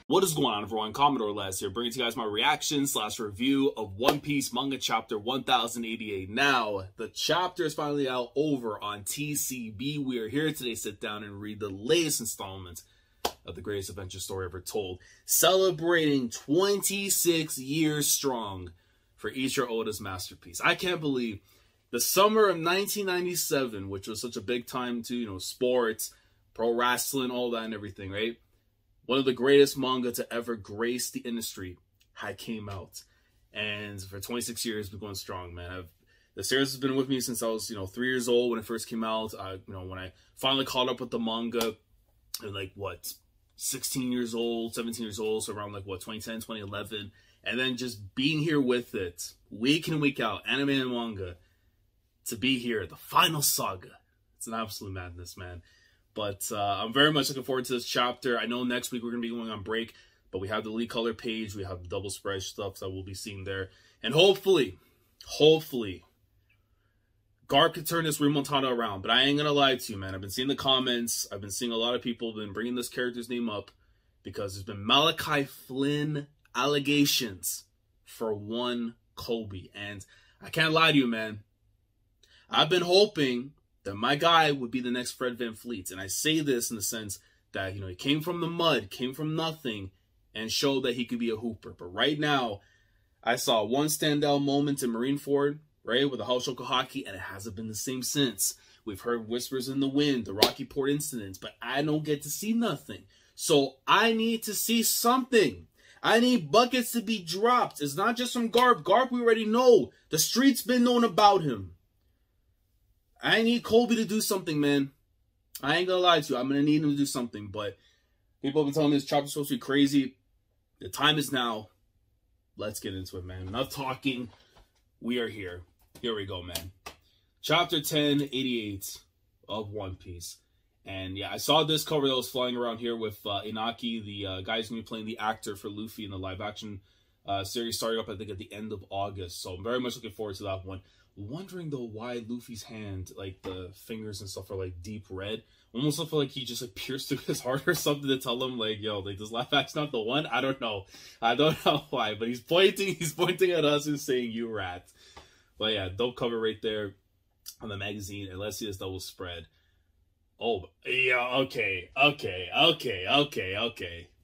What is going on, everyone? Commodore Les here, bringing to you guys my reaction / review of One Piece manga chapter 1088. Now, the chapter is finally out over on TCB. We are here today to sit down and read the latest installment of the greatest adventure story ever told, celebrating 26 years strong for Eiichiro Oda's masterpiece. I can't believe the summer of 1997, which was such a big time to, sports, pro wrestling, all that and everything, right? One of the greatest manga to ever grace the industry had came out. And for 26 years, it's been going strong, man. The series has been with me since I was, 3 years old when it first came out. When I finally caught up with the manga, at 16 years old, 17 years old, so around 2010, 2011. And then just being here with it, week in, week out, anime and manga, to be here, the final saga. It's an absolute madness, man. But I'm very much looking forward to this chapter. I know next week we're going to be going on break, but we have the lead color page. We have the double spread stuff that we'll be seeing there. And hopefully, Garp could turn this remontada around. But I ain't going to lie to you, man. I've been seeing the comments. I've been seeing a lot of people been bringing this character's name up because there's been Malachi Flynn allegations for one Koby. And I can't lie to you, man. I've been hoping that my guy would be the next Fred VanVleet. And I say this in the sense that, he came from the mud, came from nothing, and showed that he could be a hooper. But right now, I saw one standout moment in Marineford, right, with the House Shokuhaki, and it hasn't been the same since. We've heard whispers in the wind, the Rocky Port incidents, but I don't get to see nothing. So I need to see something. I need buckets to be dropped. It's not just from Garp. Garp, we already know. The street's been known about him. I need Koby to do something, man. I ain't gonna lie to you. I'm gonna need him to do something. But people have been telling me this chapter's supposed to be crazy. The time is now. Let's get into it, man. Enough talking. We are here. Here we go, man. Chapter 1088 of One Piece. And yeah, I saw this cover that was flying around here with Inaki, the guy who's gonna be playing the actor for Luffy in the live action series, starting up, I think, at the end of August. So I'm very much looking forward to that one. Wondering though why Luffy's hand, the fingers and stuff, are deep red. Almost look like he just pierced through his heart or something to tell him yo, this laugh act's not the one. I don't know why, but he's pointing at us and saying you rat. But yeah, dope cover right there on the magazine, and let's see this double spread. Oh yeah, okay.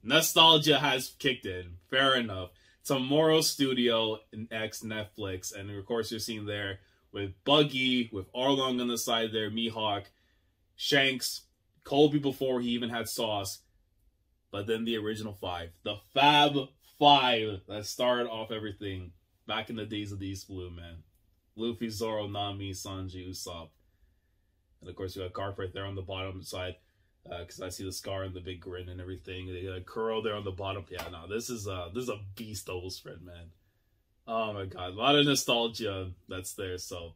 Nostalgia has kicked in. Fair enough. Tomorrow Studio and X Netflix, and of course you're seeing there with Buggy, with Arlong on the side there, Mihawk, Shanks, Koby before he even had Sauce, but then the original five, the Fab Five that started off everything back in the days of the East Blue, man. Luffy, Zoro, Nami, Sanji, Usopp, and of course you got Garp right there on the bottom side. Because I see the scar and the big grin and everything. They got a Kuro there on the bottom. Yeah, no, this is a beast double spread, man. Oh my god, a lot of nostalgia that's there. So,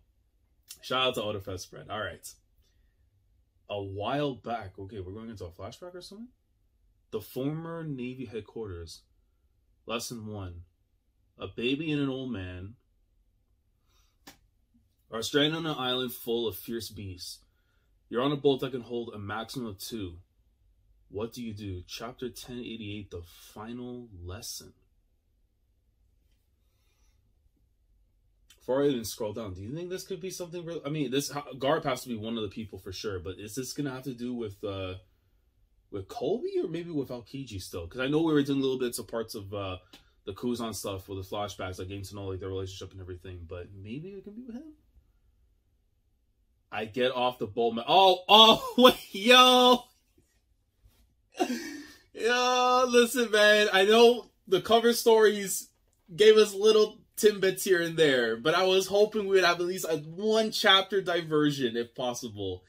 shout out to Odafest spread. All right, a while back. Okay, we're going into a flashback or something. The former Navy headquarters. Lesson 1: a baby and an old man are stranded on an island full of fierce beasts. You're on a boat that can hold a maximum of 2. What do you do? Chapter 1088, the final lesson. Before I even scroll down, do you think this could be something real? I mean, Garp has to be one of the people for sure, but is this gonna have to do with Koby or maybe with Aokiji still? Because I know we were doing little bits of parts of the Kuzan stuff with the flashbacks, getting to know their relationship and everything, but maybe it can be with him. I get off the boat, man. Oh, wait, yo, listen, man. I know the cover stories gave us little tidbits here and there, but I was hoping we would have at least a 1 chapter diversion, if possible.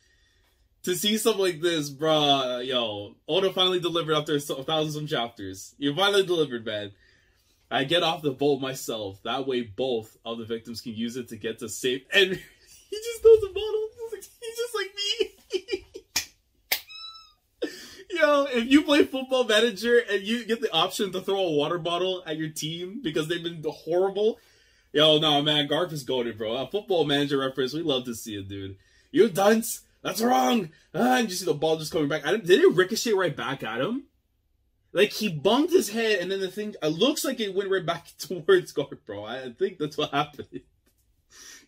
To see something like this, bruh, yo, Oda finally delivered after 1,000 chapters. You finally delivered, man. I get off the boat myself. That way, both of the victims can use it to get to safe. And he just throws a bottle. He's just like me. Yo, if you play Football Manager and you get the option to throw a water bottle at your team because they've been horrible, yo, no, man, Garp is goated, bro. A Football Manager reference, we love to see it, dude. You dunce, that's wrong. And you see the ball just coming back. Did it ricochet right back at him? Like, he bumped his head, and then the thing, it looks like it went right back towards Garp, bro. I think that's what happened.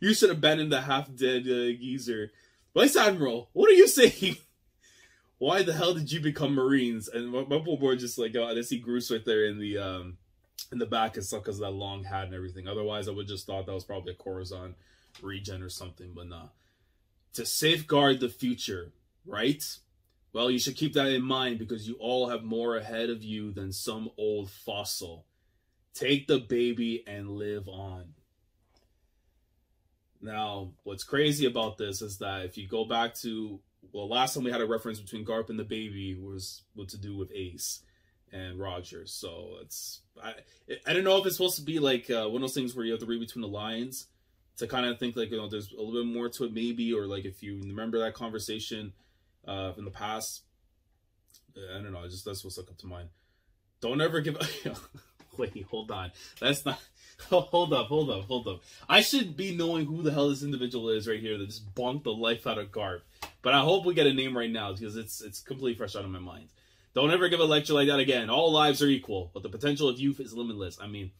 You should abandon the half-dead geezer. Vice Admiral, what are you saying? Why the hell did you become Marines? And my poor boy just like, I see Groose right there in the back and stuff because of that long hat and everything. Otherwise, I would just thought that was probably a Coruscant regen or something, but nah. To safeguard the future, right? Well, you should keep that in mind because you all have more ahead of you than some old fossil. Take the baby and live on. Now, what's crazy about this is that if you go back to, well, last time we had a reference between Garp and the baby was what to do with Ace and Roger. So it's, I don't know if it's supposed to be like one of those things where you have to read between the lines to kind of think like, you know, there's a little bit more to it maybe, or like if you remember that conversation from the past, I don't know, just that's what's stuck up to mind. Don't ever give wait, hold on. That's not, hold up. I should be knowing who the hell this individual is right here that just bonked the life out of Garp. But I hope we get a name right now because it's completely fresh out of my mind. Don't ever give a lecture like that again. All lives are equal, but the potential of youth is limitless. I mean,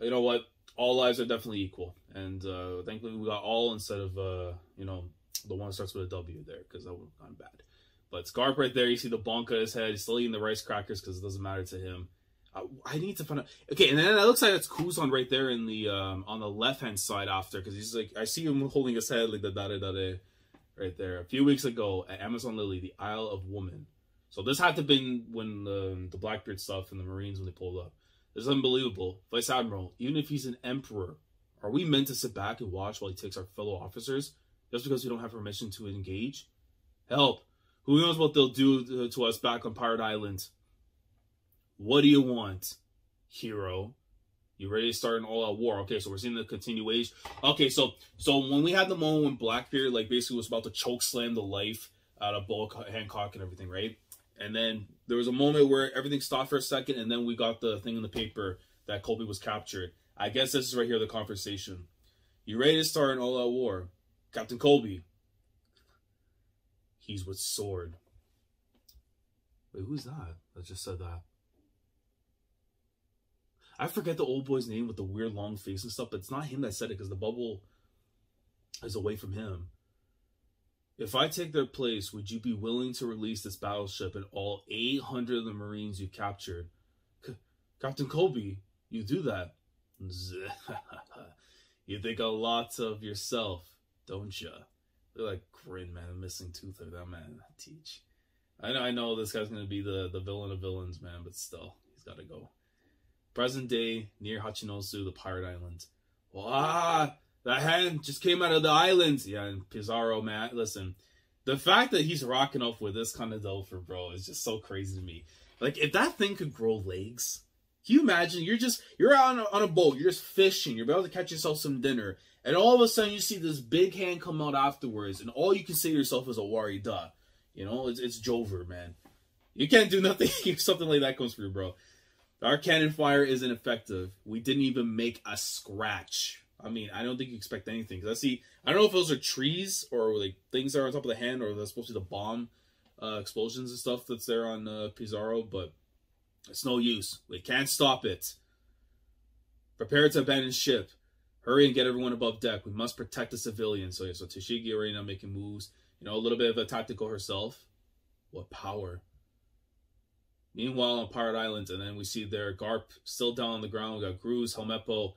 you know what? All lives are definitely equal. And thankfully we got all instead of, you know, the one that starts with a W there, because that would have gone bad. But it's Garp right there. You see the bonk on his head. He's still eating the rice crackers because it doesn't matter to him. I need to find out. Okay, and then it looks like it's Kuzan right there in the on the left hand side after, because he's like, I see him holding his head like the da right there. A few weeks ago at Amazon Lily, the Isle of Woman. So this had to have been when the Blackbeard stuff and the Marines when they pulled up. This is unbelievable. Vice Admiral, even if he's an emperor, are we meant to sit back and watch while he takes our fellow officers just because we don't have permission to engage? Help! Who knows what they'll do to us back on Pirate Island? What do you want, hero? You ready to start an all-out war? Okay, so we're seeing the continuation. Okay, so when we had the moment when Blackbeard like basically was about to choke slam the life out of Bull Hancock and everything, right? And then there was a moment where everything stopped for a second, and then we got the thing in the paper that Koby was captured. I guess this is right here the conversation. You ready to start an all-out war? Captain Koby. He's with sword. Wait, who's that? I just said that. I forget the old boy's name with the weird long face and stuff, but it's not him that said it because the bubble is away from him. If I take their place, would you be willing to release this battleship and all 800 of the Marines you captured? Captain Koby, you do that. You think a lot of yourself, don't ya? They're like, grin, man, a missing tooth of that man. Teach. I know this guy's going to be the villain of villains, man, but still, he's got to go. Present day, near Hachinosu, the pirate island. Wow, that hand just came out of the island. Yeah, and Pizarro, man, listen. The fact that he's rocking up with this kind of Delpher, bro, is just so crazy to me. Like, if that thing could grow legs, can you imagine? You're out on a boat, you're just fishing, you're about to catch yourself some dinner, and all of a sudden you see this big hand come out afterwards, and all you can say to yourself is a wari da. You know, it's Jover, man. You can't do nothing if something like that comes through, bro. Our cannon fire isn't effective. We didn't even make a scratch. I mean, I don't think you expect anything. Cause I don't know if those are trees or like things that are on top of the hand, or that's supposed to be the bomb explosions and stuff that's there on Pizarro, but it's no use. We can't stop it. Prepare to abandon ship. Hurry and get everyone above deck. We must protect the civilians. So yeah, so Tashigi already now making moves. You know, a little bit of a tactical herself. What power. Meanwhile, on Pirate Island, and then we see there Garp still down on the ground. We got Gruz, Helmeppo,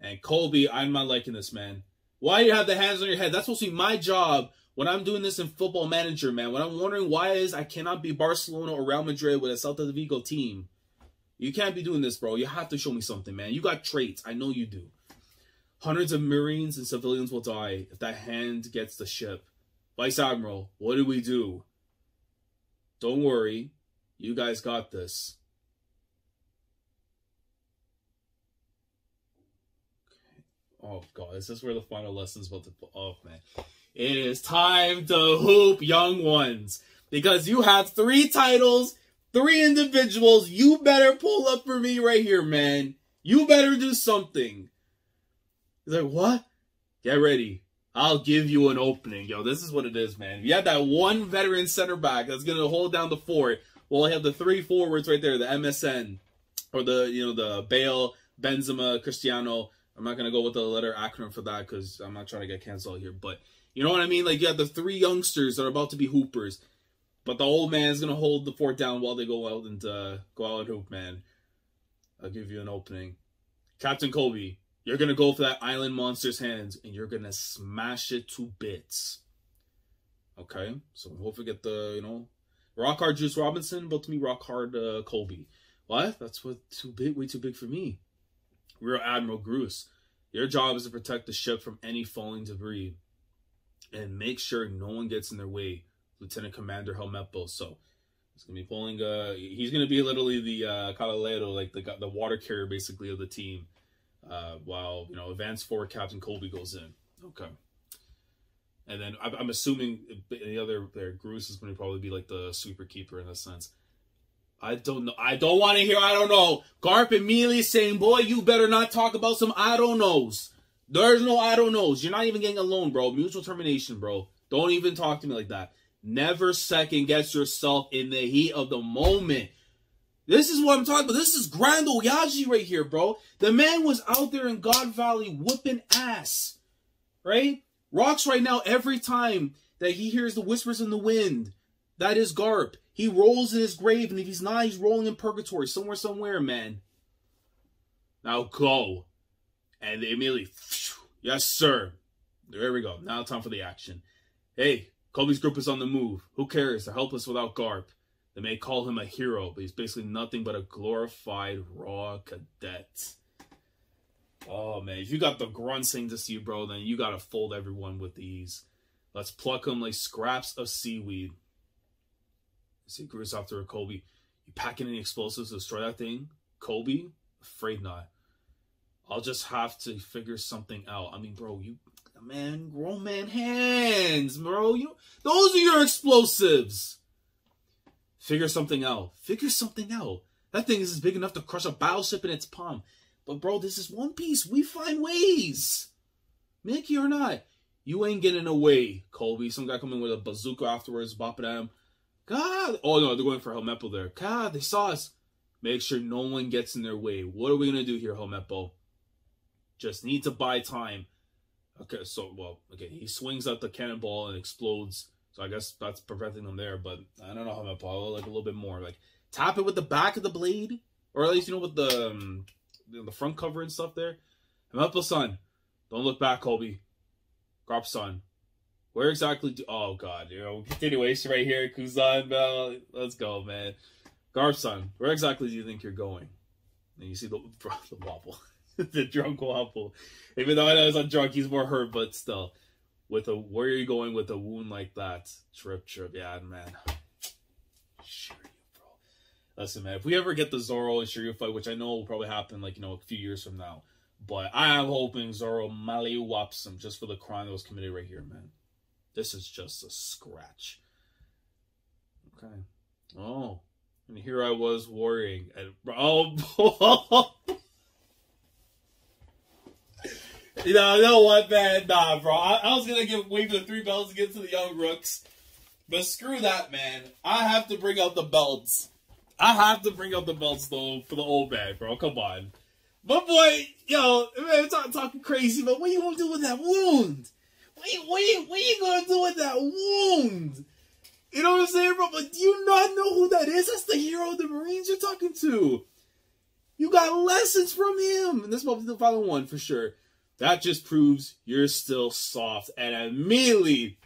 and Koby. I'm not liking this, man. Why do you have the hands on your head? That's supposed to be my job when I'm doing this in Football Manager, man. When I'm wondering why is I cannot be Barcelona or Real Madrid with a Celta de Vigo team. You can't be doing this, bro. You have to show me something, man. You got traits. I know you do. Hundreds of Marines and civilians will die if that hand gets the ship. Vice Admiral, what do we do? Don't worry. You guys got this. Okay. Oh, God. Is this where the final lesson's about to... Oh, man. It is time to hoop, young ones. Because you have 3 titles, 3 individuals. You better pull up for me right here, man. You better do something. He's like, what? Get ready. I'll give you an opening. Yo, this is what it is, man. If you have that one veteran center back that's going to hold down the fort, Well, I have the 3 forwards right there, the MSN, or the Bale, Benzema, Cristiano. I'm not going to go with the letter acronym for that because I'm not trying to get canceled here. But you know what I mean? Like, you have the 3 youngsters that are about to be hoopers. But the old man's going to hold the fort down while they go out and hoop, man. I'll give you an opening. Captain Koby, you're going to go for that Island Monster's hands, and you're going to smash it to bits. Okay? So hopefully get the, Rock Hard Juice Robinson, but to me, Rock Hard Koby. What? That's way too big for me. Rear Admiral Groose, your job is to protect the ship from any falling debris and make sure no one gets in their way. Lieutenant Commander Helmeppo. So he's gonna be pulling. He's gonna be literally the Calaleiro, like the water carrier, basically, of the team. While advanced forward Captain Koby goes in. Okay. And then I'm assuming the other there, Groose is going to probably be like the sweeper keeper in a sense. I don't know. I don't want to hear I don't know. Garp immediately saying, boy, you better not talk about some I don't knows. There's no I don't knows. You're not even getting a loan, bro. Mutual termination, bro. Don't even talk to me like that. Never second guess yourself in the heat of the moment. This is what I'm talking about. This is Grand Oyaji right here, bro. The man was out there in God Valley whooping ass. Right? Rocks right now, every time that he hears the whispers in the wind, that is Garp. He rolls in his grave, and if he's not, he's rolling in purgatory somewhere, man. Now go. And they immediately, yes, sir. There we go. Now time for the action. Hey, Koby's group is on the move. Who cares? They're helpless without Garp. They may call him a hero, but he's basically nothing but a glorified raw cadet. Oh, man. If you got the grunt saying this to you, bro, then you got to fold everyone with these. Let's pluck them like scraps of seaweed. See, Groose after Koby. You packing any explosives to destroy that thing? Koby? Afraid not. I'll just have to figure something out. I mean, bro, grown man hands, bro. Those are your explosives. Figure something out. Figure something out. That thing is big enough to crush a battleship in its palm. But, bro, this is One Piece. We find ways. Mickey or not. You ain't getting away, Koby. Some guy coming with a bazooka afterwards, bopping at him. God. Oh, no, they're going for Helmeppo there. God, they saw us. Make sure no one gets in their way. What are we going to do here, Helmeppo? Just need to buy time. Okay, he swings at the cannonball and explodes. So I guess that's preventing them there. But I don't know, Helmeppo. I would like a little bit more. Like, tap it with the back of the blade. Or at least, with the front cover and stuff there. Helmeppo-san. Don't look back, Koby. Garp-san. Where exactly oh, God. Continuation right here. Kuzan, Bell. Let's go, man. Garp-san. Where exactly do you think you're going? And you see the wobble. The drunk wobble. Even though I know he's not drunk, he's more hurt, but still. Where are you going with a wound like that? Trip. Yeah, man. Shiryu, bro. Listen, man. If we ever get the Zoro and Shiryu fight, which I know will probably happen, a few years from now. But I am hoping Zoro mollywops him just for the crime that was committed right here, man. This is just a scratch. Okay. Oh. And here I was worrying. And, oh. You know what, man? Nah, bro. I was going to wait for the 3 belts to get to the Young Rooks. But screw that, man. I have to bring out the belts. I have to bring out the belts, though, for the old man, bro. Come on. But, boy, man, I'm talking crazy, but what you going to do with that wound? What you going to do with that wound? You know what I'm saying, bro? But do you not know who that is? That's the hero of the Marines you're talking to. You got lessons from him. And this will be the final one, for sure. That just proves you're still soft. And immediately,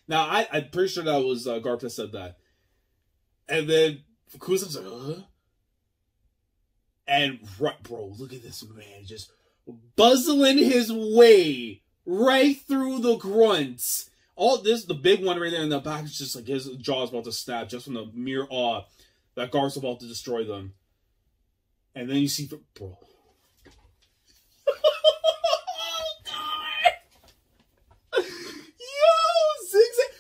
now I'm pretty sure that was Garp that said that. And then Kusan's like, And, bro, look at this man just buzzling his way right through the grunts. All this, the big one right there in the back is just like his jaw's about to snap just from the mere awe that Garp's about to destroy them. And then you see, bro.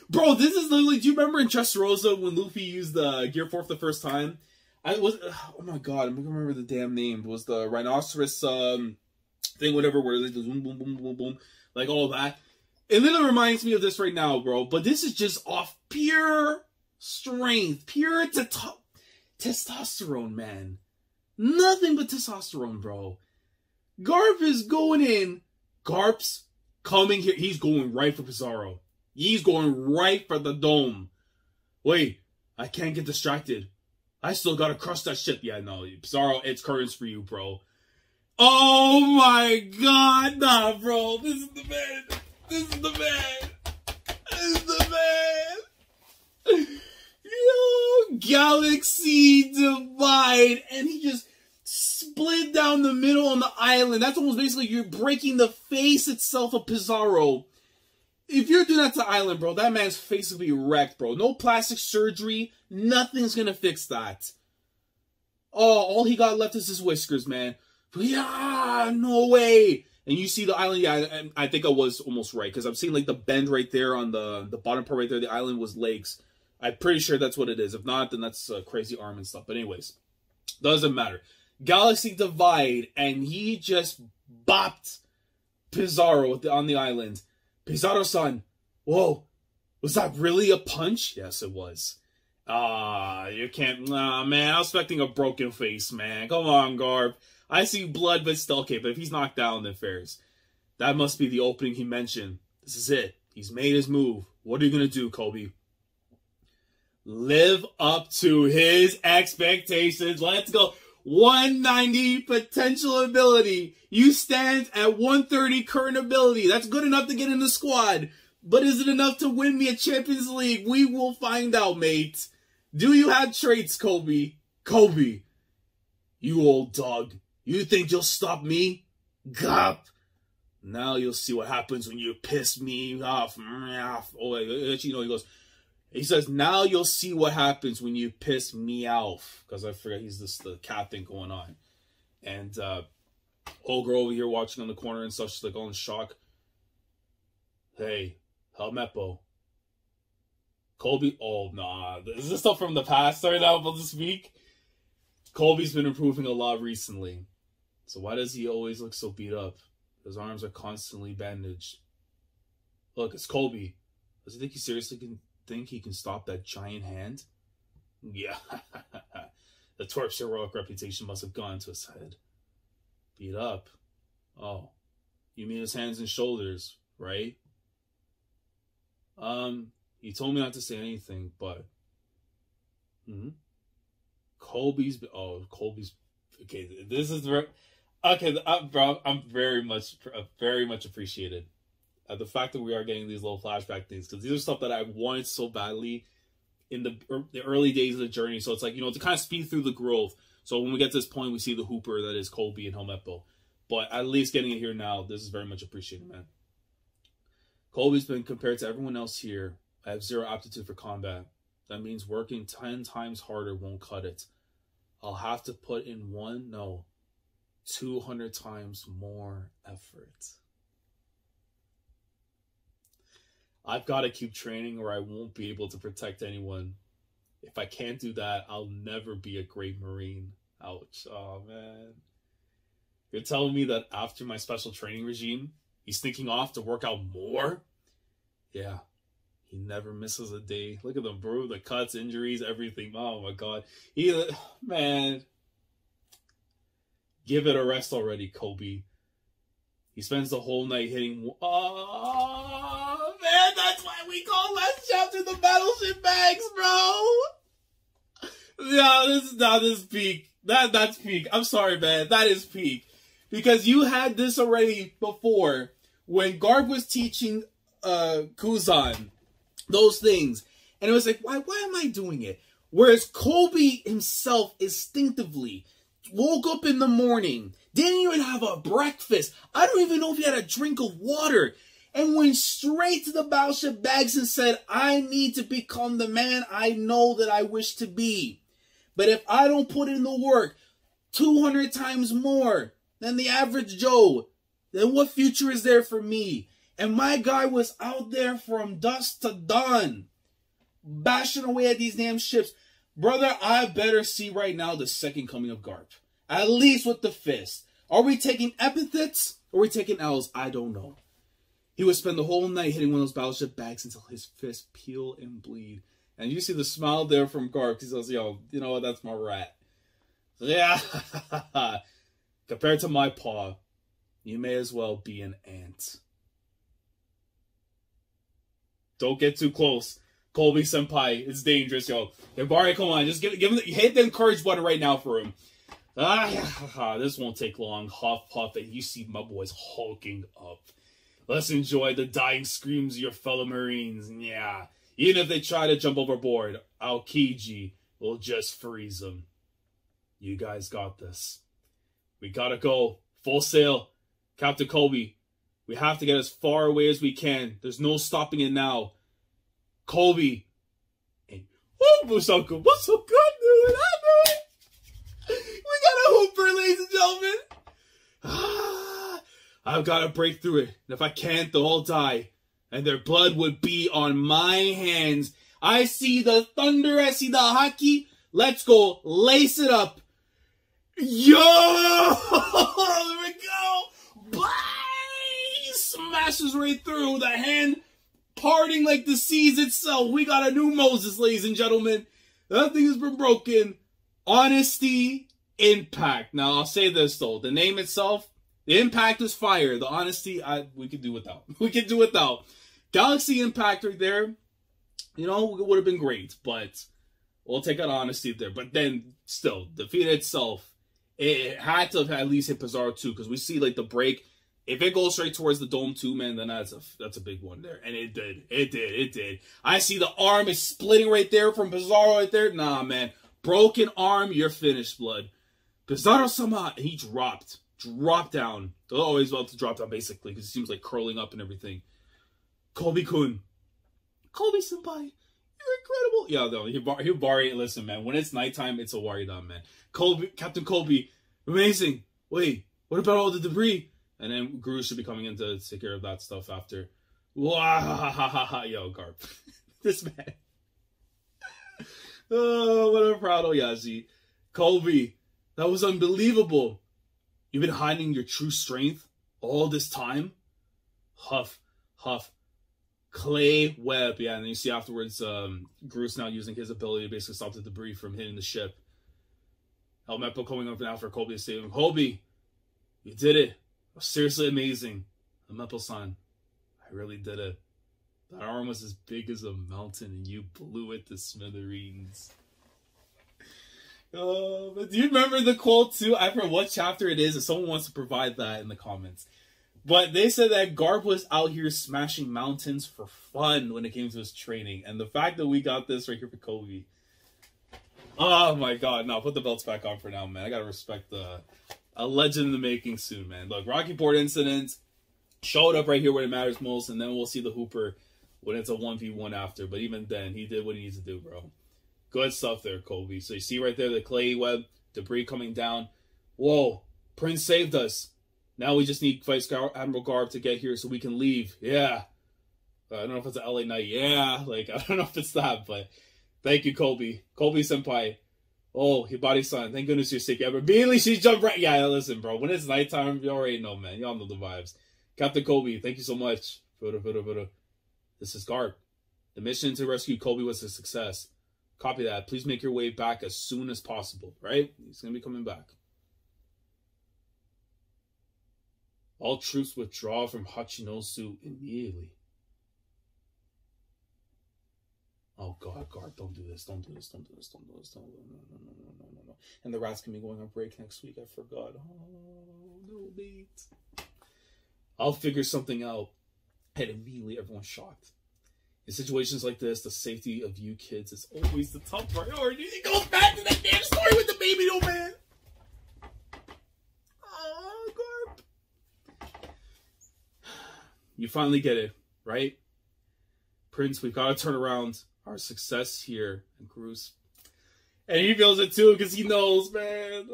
Bro, this is literally, do you remember in Dressrosa when Luffy used the Gear 4 for the first time? Oh my god, I'm gonna remember the damn name. It was the rhinoceros thing, whatever, where it goes boom, boom, boom, boom, boom, like all that. It literally reminds me of this right now, bro. But this is just off pure strength, pure testosterone, man. Nothing but testosterone, bro. Garp is going in. Garp's coming here. He's going right for Pizarro. He's going right for the dome. Wait, I can't get distracted. I still gotta crush that shit. Yeah, no, Pizarro, it's curtains for you, bro. Oh my god, nah, bro. This is the man. This is the man. This is the man. Yo, Galaxy Divide. And he just split down the middle on the island. That's almost basically you're breaking the face itself of Pizarro. If you're doing that to the island, bro, that man's face will be wrecked, bro. No plastic surgery. Nothing's gonna fix that. Oh, all he got left is his whiskers, man. Yeah, no way. And you see the island. Yeah, I think I was almost right because I'm seeing like the bend right there on the bottom part right there. The island was lakes. I'm pretty sure that's what it is. If not, then that's crazy arm and stuff. But anyways, doesn't matter. Galaxy Divide, and he just bopped Pizarro on the island. Pizarro-san, whoa, was that really a punch? Yes, it was. You can't, nah, man, I was expecting a broken face, man. Come on, Garp. I see blood, but still, okay, but if he's knocked down, then fairs. That must be the opening he mentioned. This is it. He's made his move. What are you going to do, Koby? Live up to his expectations. Let's go. 190 potential ability. You stand at 130 current ability. That's good enough to get in the squad. But is it enough to win me a Champions League? We will find out, mate. Do you have traits, Koby? Koby, you old dog. You think you'll stop me? Garp. Now you'll see what happens when you piss me off. Oh, actually, no, he goes... He says, now you'll see what happens when you piss me off. Because I forget he's the captain going on. And old girl over here watching on the corner and stuff, she's like all in shock. Hey, Helmeppo. Koby, oh, nah. Is this stuff from the past right now about this week? Koby's been improving a lot recently. So why does he always look so beat up? His arms are constantly bandaged. Look, it's Koby. Does he think he seriously can... think he can stop that giant hand? Yeah. The twerp's heroic reputation must have gone to his head. Beat up? Oh. You mean his hands and shoulders, right? He told me not to say anything, but... Koby's... Oh, Koby's... Okay, this is... Okay, bro, I'm very much appreciated. The fact that we are getting these little flashback things, because these are stuff that I wanted so badly in the early days of the journey. So it's like, you know, to kind of speed through the growth. So when we get to this point, we see the Hooper that is Koby and Helmeppo. But at least getting it here now, this is very much appreciated, man. Koby's been compared to everyone else here. I have zero aptitude for combat. That means working 10 times harder won't cut it. I'll have to put in 200 times more effort. I've got to keep training or I won't be able to protect anyone. If I can't do that, I'll never be a great Marine. Ouch. Oh, man. You're telling me that after my special training regime, he's sneaking off to work out more? Yeah. He never misses a day. Look at them, bro. The cuts, injuries, everything. Oh, my God. Man. Give it a rest already, Koby. He spends the whole night hitting... Oh, man, that's why we call last chapter the Battleship Bags, bro! Yeah, this is peak. That's peak. I'm sorry, man. That is peak. Because you had this already before when Garp was teaching Kuzan those things. And it was like, why am I doing it? Whereas Koby himself instinctively woke up in the morning, didn't even have a breakfast. I don't even know if he had a drink of water. And went straight to the Battleship Bags and said, I need to become the man I know that I wish to be. But if I don't put in the work 200 times more than the average Joe, then what future is there for me? And my guy was out there from dusk to dawn, bashing away at these damn ships. Brother, I better see right now the second coming of Garp. At least with the fist. Are we taking epithets or are we taking L's? I don't know. He would spend the whole night hitting one of those Battleship Bags until his fists peel and bleed. And you see the smile there from Garp. He says, yo, you know what? That's my rat. Yeah. Compared to my paw, you may as well be an ant. Don't get too close. Koby senpai, it's dangerous, yo. Hey, Barry, come on. Just give him hit the encourage button right now for him. This won't take long. Huff, huff, and you see my boys hulking up. Let's enjoy the dying screams of your fellow Marines. Yeah. Even if they try to jump overboard, Aokiji will just freeze them. You guys got this. We gotta go. Full sail. Captain Koby, we have to get as far away as we can. There's no stopping it now. Koby. And, what's so good? What's so good, dude? I know it. We got a hooper, ladies and gentlemen. I've got to break through it. And if I can't, they'll all die. And their blood would be on my hands. I see the thunder. I see the haki. Let's go. Lace it up. Yo! There we go. Bye! Smashes right through. The hand parting like the seas itself. We got a new Moses, ladies and gentlemen. That thing has been broken. Honesty, impact. Now, I'll say this, though. The name itself, the impact is fire. The honesty, we could do without. We could do without. Galaxy impact right there, you know, it would have been great. But we'll take out honesty there. But then, still, defeat itself, it had to have at least hit Pizarro too, because we see, like, the break. If it goes straight towards the dome too, man, then that's a big one there. And it did. It did. I see the arm is splitting right there from Pizarro right there. Nah, man. Broken arm, you're finished, blood. Pizarro-sama, he dropped down. Oh, he's about to drop down, basically, because it seems like curling up and everything. Koby-kun. Koby-senpai, you're incredible. Yeah, no, he'll Bari, listen, man, when it's nighttime, it's a Waridan, man. Captain Koby, amazing. Wait, what about all the debris? And then Guru should be coming in to take care of that stuff after. Wow, yo, Garp. This man. Oh, what a proud Oyaji. Koby, that was unbelievable. You've been hiding your true strength all this time? Huff, huff. Clay web. Yeah, and then you see afterwards, Guru's now using his ability to basically stop the debris from hitting the ship. El Meppo coming up now for Koby to save him. Koby, you did it. Seriously amazing. El Meppo-san, I really did it. That arm was as big as a mountain and you blew it to smithereens. But do you remember the quote too? I forget what chapter it is, if someone wants to provide that in the comments. But they said that Garp was out here smashing mountains for fun when it came to his training. And the fact that we got this right here for Koby. Oh my god. No, put the belts back on for now, man. I gotta respect a legend in the making soon, man. Look, Rocky Port incident showed up right here where it matters most. And then we'll see the Hooper when it's a 1v1 after. But even then, he did what he needs to do, bro. Good stuff there, Koby. So you see right there the clay web, debris coming down. Whoa, Prince saved us. Now we just need Vice Admiral Garp to get here so we can leave. Yeah. I don't know if it's an LA night. Yeah. Like, I don't know if it's that, but thank you, Koby. Koby-senpai. Oh, Hibari-san. Thank goodness you're sick. Yeah, but immediately she jumped right. Yeah, listen, bro. When it's nighttime, you already know, man. Y'all know the vibes. Captain Koby, thank you so much. This is Garp. The mission to rescue Koby was a success. Copy that. Please make your way back as soon as possible, right? He's going to be coming back. All troops withdraw from Hachinosu immediately. Oh God, Garp, don't do this. Don't do this. Don't do this. Don't do this. Don't, no. And the rats can be going on break next week. I forgot. Oh, no, mate. I'll figure something out. And immediately everyone's shocked. In situations like this, the safety of you kids is always the top priority. It goes back to that damn story with the baby, old man. Oh, Garp. You finally get it, right? Prince, we've got to turn around our success here in Cruz. And he feels it too, because he knows, man.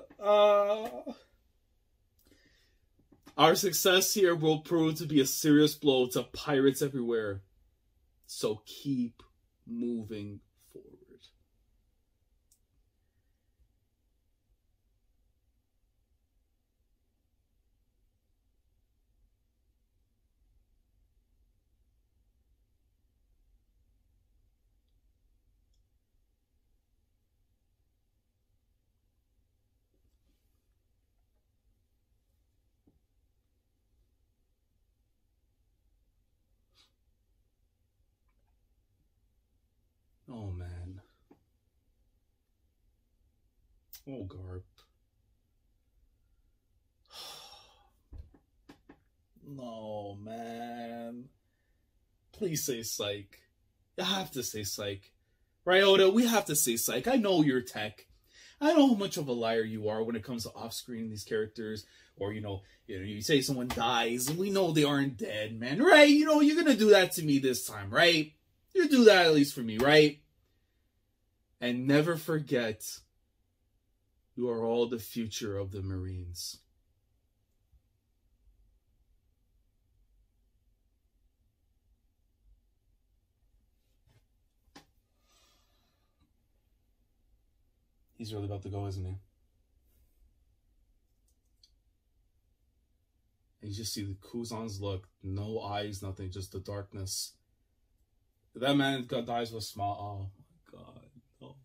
Our success here will prove to be a serious blow to pirates everywhere. So keep moving forward. Oh, Garp. No, man. Please say psych. You have to say psych. Right, Oda? We have to say psych. I know you're tech. I know how much of a liar you are when it comes to off-screen these characters. Or, you say someone dies, and we know they aren't dead, man. Right? You're going to do that to me this time, right? You do that at least for me, right? And never forget, you are all the future of the Marines. He's really about to go, isn't he? And you just see the Kuzan's look. No eyes, nothing, just the darkness. That man dies with a smile. Oh, my God.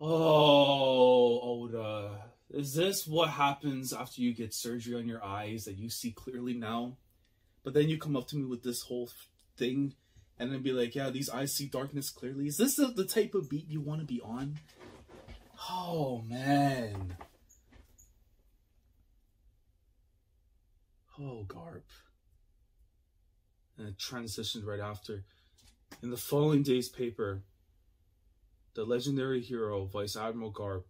Oh, Oda. Is this what happens after you get surgery on your eyes, that you see clearly now? But then you come up to me with this whole thing and then be like, yeah, these eyes see darkness clearly. Is this the type of beat you want to be on? Oh, man. Oh, Garp. And it transitioned right after. In the following day's paper, the legendary hero, Vice Admiral Garp,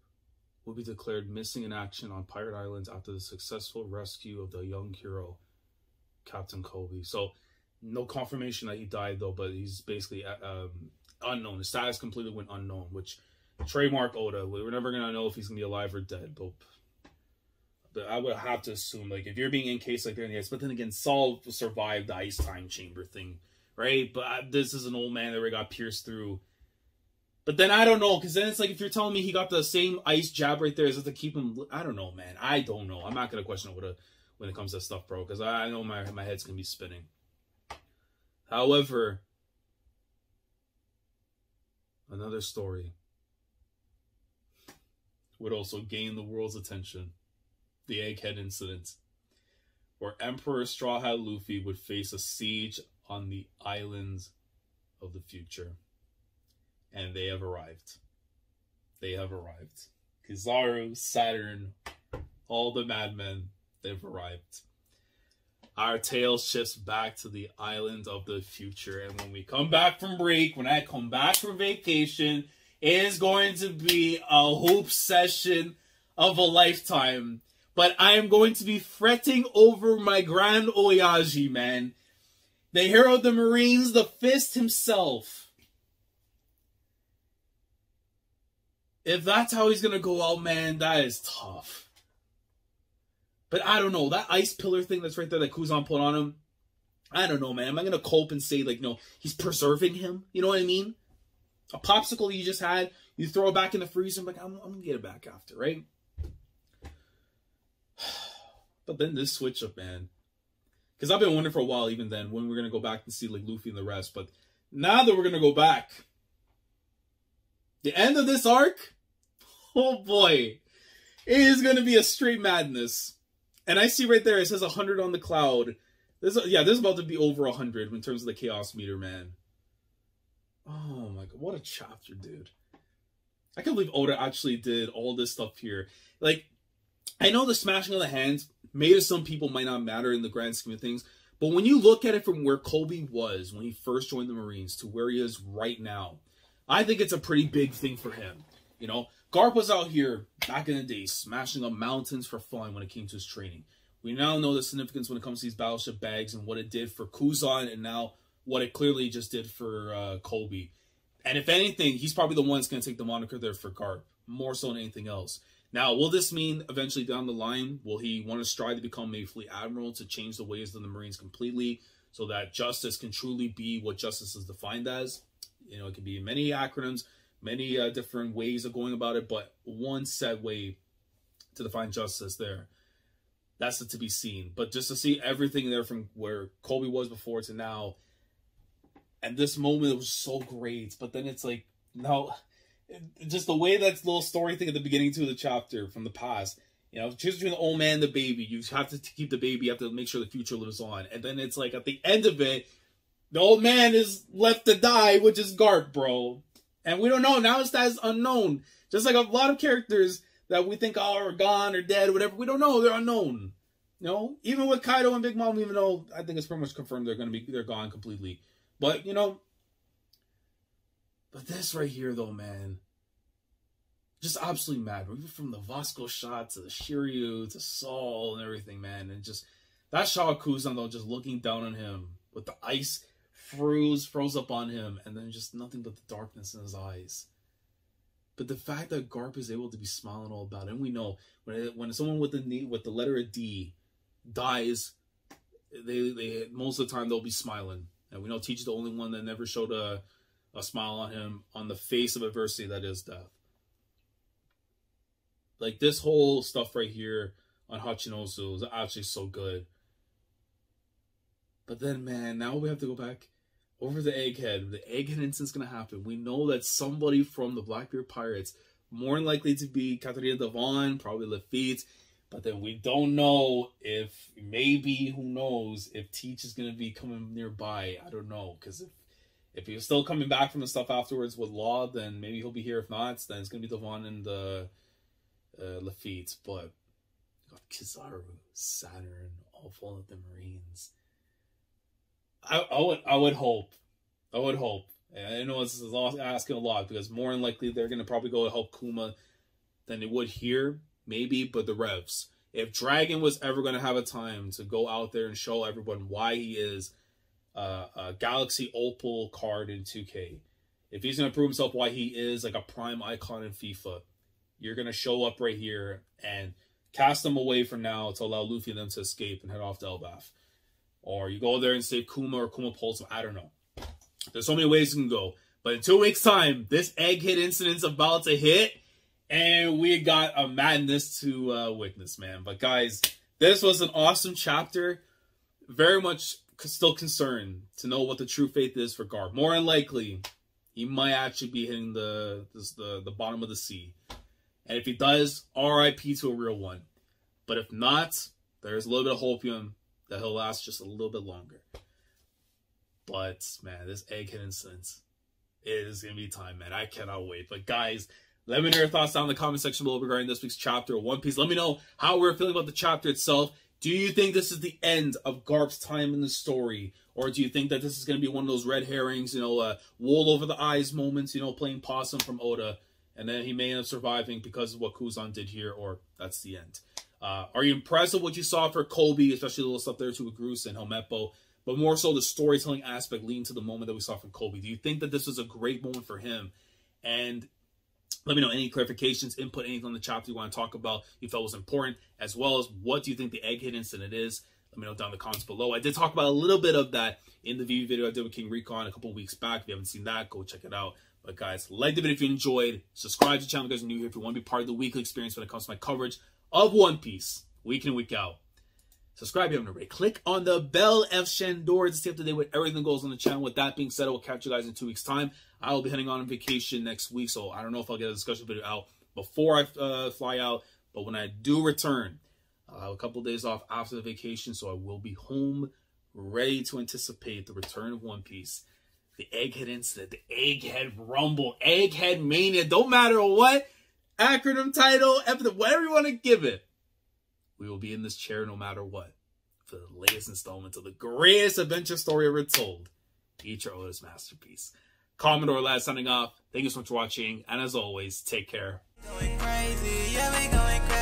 will be declared missing in action on Pirate Island after the successful rescue of the young hero, Captain Koby. So, no confirmation that he died, though, but he's basically unknown. His status completely went unknown, which, trademark Oda. We're never going to know if he's going to be alive or dead, but I would have to assume, like, if you're being encased like that in the ice, but then again, Saul survived the ice time chamber thing, right? But this is an old man that already got pierced through. But then I don't know, because then it's like, if you're telling me he got the same ice jab right there, is it to keep him? I don't know, man. I don't know. I'm not going to question it when it comes to that stuff, bro, because I know my head's going to be spinning. However, another story would also gain the world's attention. The Egghead incident, where Emperor Straw Hat Luffy would face a siege on the islands of the future. And they have arrived. They have arrived. Kizaru, Saturn, all the madmen, they've arrived. Our tale shifts back to the island of the future. And when we come back from break, when I come back from vacation, it is going to be a hoop session of a lifetime. But I am going to be fretting over my Grand Oyaji, man. The hero of the Marines, the Fist himself. If that's how he's going to go out, man, that is tough. But I don't know. That ice pillar thing that's right there that Kuzan put on him, I don't know, man. Am I going to cope and say, like, no, he's preserving him? You know what I mean? A popsicle you just had, you throw it back in the freezer, I'm like, I'm going to get it back after, right? But then this switch up, man. Because I've been wondering for a while, even then, when we're going to go back and see, like, Luffy and the rest. But now that we're going to go back, the end of this arc, oh boy, it is going to be a straight madness. And I see right there, it says 100 on the cloud. This is about to be over 100 in terms of the chaos meter, man. Oh my god, what a chapter, dude. I can't believe Oda actually did all this stuff here. Like, I know the smashing of the hands, maybe to some people might not matter in the grand scheme of things, but when you look at it from where Koby was when he first joined the Marines to where he is right now, I think it's a pretty big thing for him. You know, Garp was out here back in the day smashing up mountains for fun when it came to his training. We now know the significance when it comes to these battleship bags and what it did for Kuzan and now what it clearly just did for Koby. And if anything, he's probably the one that's going to take the moniker there for Garp, more so than anything else. Now, will this mean eventually down the line, will he want to strive to become a fleet admiral to change the ways of the Marines completely so that justice can truly be what justice is defined as? You know, it can be many acronyms, many different ways of going about it, but one set way to define justice there. That's to be seen. But just to see everything there from where Koby was before to now, and this moment was so great. But then it's like, no, just the way that little story thing at the beginning to the chapter from the past, you know, choose between the old man and the baby. You have to keep the baby. You have to make sure the future lives on. And then it's like at the end of it, the old man is left to die, which is Garp, bro. And we don't know. Now it's as unknown. Just like a lot of characters that we think are gone or dead or whatever. We don't know. They're unknown. You know? Even with Kaido and Big Mom, even though I think it's pretty much confirmed they're gone completely. But, you know. But this right here, though, man. Just absolutely mad. Even from the Vasco shot to the Shiryu to Saul and everything, man. And just that shot of Kuzan, though, just looking down on him with the ice froze up on him, and then just nothing but the darkness in his eyes. But the fact that Garp is able to be smiling all about it, and we know when someone with the letter D dies, they most of the time they'll be smiling, and we know Teach is the only one that never showed a smile on him on the face of adversity that is death. Like this whole stuff right here on Hachinosu is actually so good. But then, man, now we have to go back over the Egghead. The Egghead incident's going to happen. We know that somebody from the Blackbeard Pirates, more than likely to be Katarina Devon, probably Lafitte, but then we don't know if, maybe, who knows, if Teach is going to be coming nearby. I don't know, because if he's still coming back from the stuff afterwards with Law, then maybe he'll be here. If not, then it's going to be Devon and Lafitte. But you got Kizaru, Saturn, all falling with the Marines. I would hope. And I know it's asking a lot, because more than likely they're going to probably go to help Kuma than they would here, maybe, but the Revs. If Dragon was ever going to have a time to go out there and show everyone why he is a Galaxy Opal card in 2K, if he's going to prove himself why he is like a prime icon in FIFA, you're going to show up right here and cast him away for now to allow Luffy and them to escape and head off to Elbaf. Or you go there and save Kuma, or Kuma pulls him. I don't know. There's so many ways you can go. But in 2 weeks' time, this Egghead incident's about to hit. And we got a madness to witness, man. But guys, this was an awesome chapter. Very much still concerned to know what the true fate is for Garp. More than likely, he might actually be hitting the bottom of the sea. And if he does, RIP to a real one. But if not, there's a little bit of hopium that he'll last just a little bit longer. But, man, this Egghead incident is going to be time, man. I cannot wait. But, guys, let me know your thoughts down in the comment section below regarding this week's chapter of One Piece. Let me know how we're feeling about the chapter itself. Do you think this is the end of Garp's time in the story? Or do you think that this is going to be one of those red herrings, you know, wool over the eyes moments, you know, playing possum from Oda, and then he may end up surviving because of what Kuzan did here, or that's the end? Are you impressed with what you saw for Koby, especially the little stuff there too with Groose and Helmeppo, but more so the storytelling aspect leading to the moment that we saw from Koby? Do you think that this was a great moment for him? And let me know any clarifications, input, anything on the chapter you want to talk about you felt was important, as well as what do you think the Egghead incident is? Let me know down in the comments below. I did talk about a little bit of that in the VV video I did with King Recon a couple weeks back. If you haven't seen that, go check it out. But guys, like the video if you enjoyed. Subscribe to the channel if you guys are new here if you want to be part of the weekly experience when it comes to my coverage of One Piece, week in, week out. Subscribe if you haven't already. Click on the bell F Shandor to stay up to date with everything that goes on the channel. With that being said, I will catch you guys in 2 weeks' time. I will be heading on vacation next week, so I don't know if I'll get a discussion video out before I fly out. But when I do return, I'll have a couple of days off after the vacation, so I will be home ready to anticipate the return of One Piece. The Egghead incident, the Egghead rumble, Egghead mania, don't matter what acronym, title, epithet, whatever you want to give it. We will be in this chair no matter what for the latest installment of the greatest adventure story ever told. Each Oda's masterpiece. Commodore Lad signing off. Thank you so much for watching. And as always, take care. Going crazy, yeah, we going crazy.